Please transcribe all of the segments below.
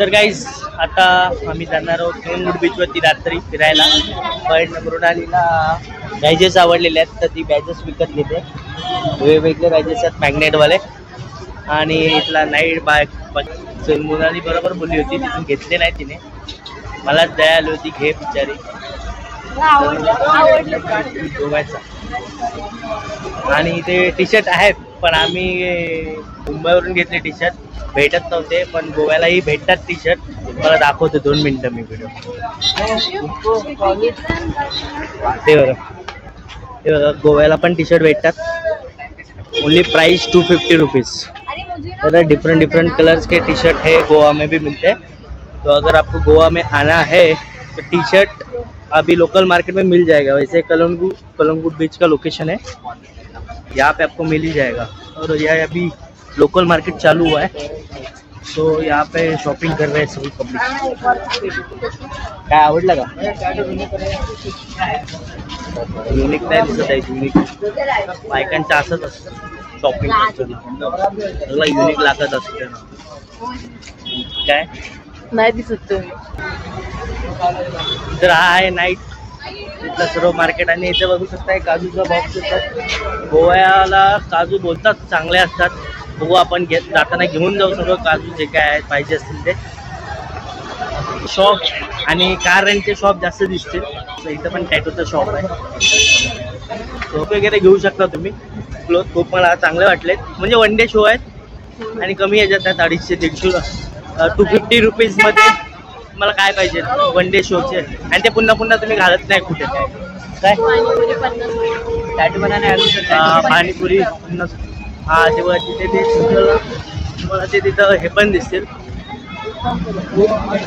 तर गाईज आता आम्ही जाणार आहोत कलंगूट बीचवरती रात्री फिरायला. पण मृणालीला बॅजेस आवडलेले आहेत तर ती बॅजेस विकत घेते. वेगवेगळे बॅजेस आहेत मॅग्नेटवाले आणि इथला नाईट बाग. मृणाली बरोबर बोलली होती, तिथून घेतले नाही तिने, मलाच दया आली होती घे बिचारी. गोव्याचा आणि इथे टी शर्ट आहेत पण आम्ही मुंबईवरून घेतले टी शर्ट, भेटत नव्हते पण गोव्यालाही भेटतात टी शर्ट. मला दाखवतो 2 मिनिटं मी व्हिडिओ. ते बघा गोव्याला पण टी शर्ट भेटतात. Only price 250 rupees. तर डिफरेंट कलर्स के टी शर्ट है गोवा में भी मिलते हैं. तो अगर आपको गोवा में आना है तो टी शर्ट अभी लोकल मार्केट में मिल जाएगा. वैसे कलंगूट बीच का लोकेशन है, यहाँ पे आपको मिल ही जाएगा. और यह अभी लोकल मार्केट चालू हुआ है तो यहाँ पे शॉपिंग कर रहे हैं सभी पब्लिक. काय आवडलं का? युनिक नाही दिसत आहे. युनिक बायकांचं असंच असतं शॉपिंग करताना, सगळं युनिक लागत असतं ना. काय नाही दिसत तुम्ही. तर हा आहे नाईट इथलं सर्व मार्केट. आणि इथे बघू शकताय काजूचा बॉक्स येतात. गोव्याला काजू बोलतात चांगले असतात. बघू आपण जाताना घेऊन जाऊ सगळं काजू जे काय पाहिजे असतील ते. शॉप आणि कार रेंटचे शॉप जास्त दिसतील. इथं पण टॅटूचं शॉप आहे. शॉप वगैरे घेऊ शकता तुम्ही. क्लोथ खूप मला चांगले वाटलेत, म्हणजे वन डे शो आहेत आणि कमी याच्यात आहेत. 250-300 250 रुपीजमध्ये मला काय पाहिजे वन डे शोचे. आणि ते पुन्हा पुन्हा तुम्ही घालत नाही कुठे. काय टॅटू बनाने पाणीपुरी 50. हा तेव्हा तिथे ते तुम्हाला ते तिथं हे पण दिसतील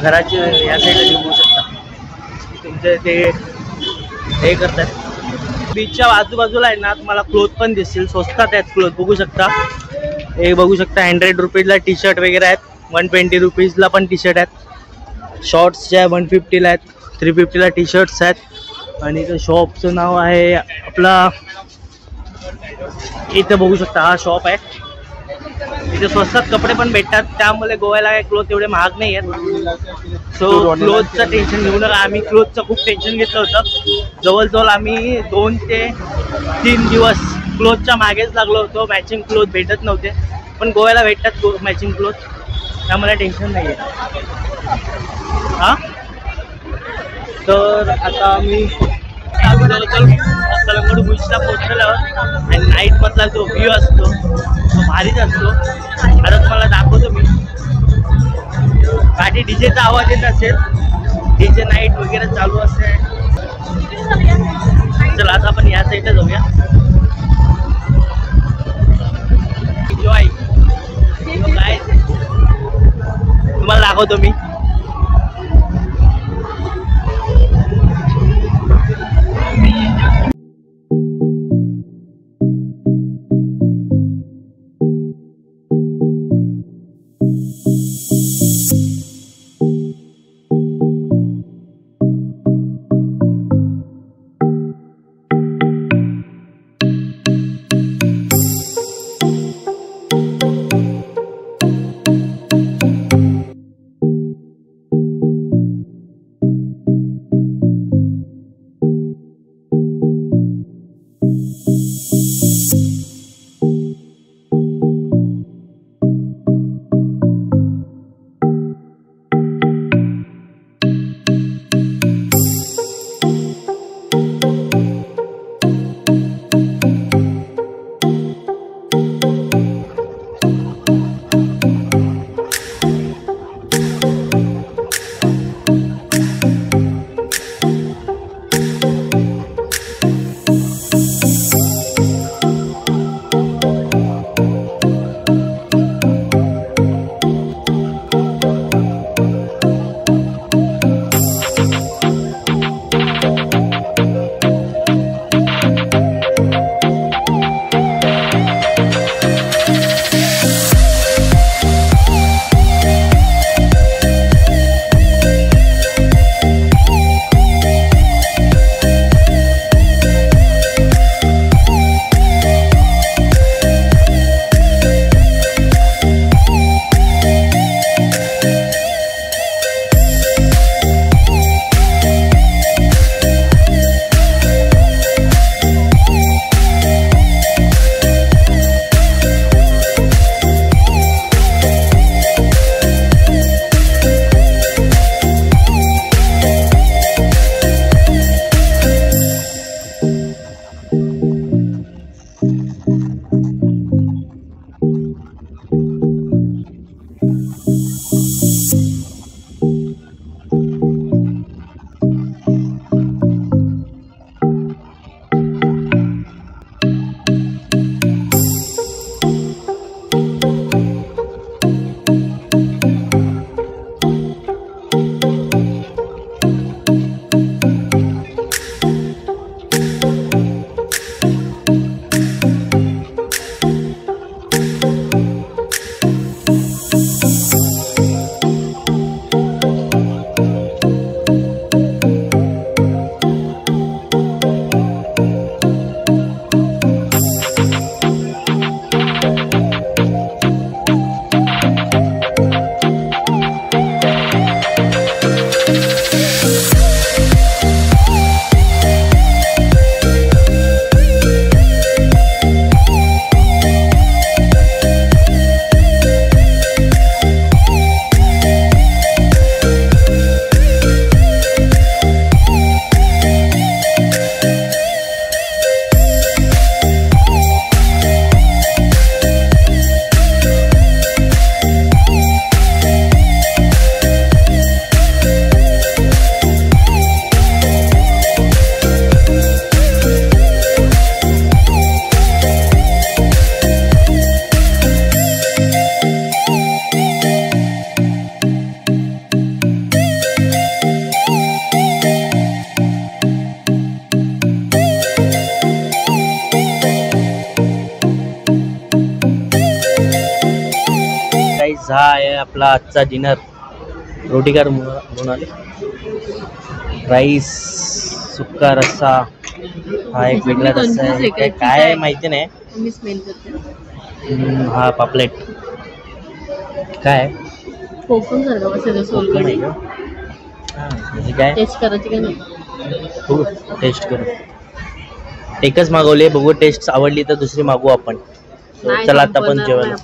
घराचे या साईडला घेऊ शकता. तुमचे ते हे करतात. बीचच्या आजूबाजूला आहे ना तुम्हाला क्लोथ पण दिसतील. स्वस्तात आहेत क्लोथ, बघू शकता. हे बघू शकता 100 रुपीजला टी शर्ट वगैरे आहेत. 120 रुपीजला पण टी शर्ट आहेत. शॉर्ट्स जे आहे 150ला आहेत. 350ला टी शर्ट्स आहेत. आणि इथं शॉपचं नाव आहे आपला, इथं बघू शकता हा शॉप आहे. इथे स्वस्तात कपडे पण भेटतात, त्यामुळे गोव्याला काय क्लोथ एवढे महाग नाही आहेत. सो क्लोथचं टेन्शन घेऊ नका. आम्ही क्लोथचं खूप टेन्शन घेतलं होतं. जवळजवळ आम्ही 2 ते 3 दिवस क्लोथच्या मागेच लागलो होतो. मॅचिंग क्लोथ भेटत नव्हते, पण गोव्याला भेटतात मॅचिंग क्लोथ, त्यामुळे टेन्शन नाही आहे. हां तर आता आम्ही कलंगूट बीचला पोहोचलेलो आहोत. आणि नाईटमधला जो व्ह्यू असतो तो भारीच असतो. आता तुम्हाला दाखवतो मी. पाठी डीजेचा आवाज येत असेल, डीजे नाईट वगैरे चालू असते. चला आता आपण या साईडला जाऊया. एन्जॉय काय तुम्हाला दाखवतो मी. गाईज हा आहे आपला आजचा डिनर. रोटी कर म्हणून आले. राईस, सुक्का रस्सा, हा एक वेगळा रस्सा आहे. काय आहे माहिती नाही. मी स्मेल करते. हा पापलेट काय कोकम सारखं बसेल सोलकढी. काय टेस्ट करायची का नाही? हो टेस्ट करू. एकच मागवले, बघू टेस्ट आवडली तर दुसरी मागवू आपण. चला आता पण जेवण.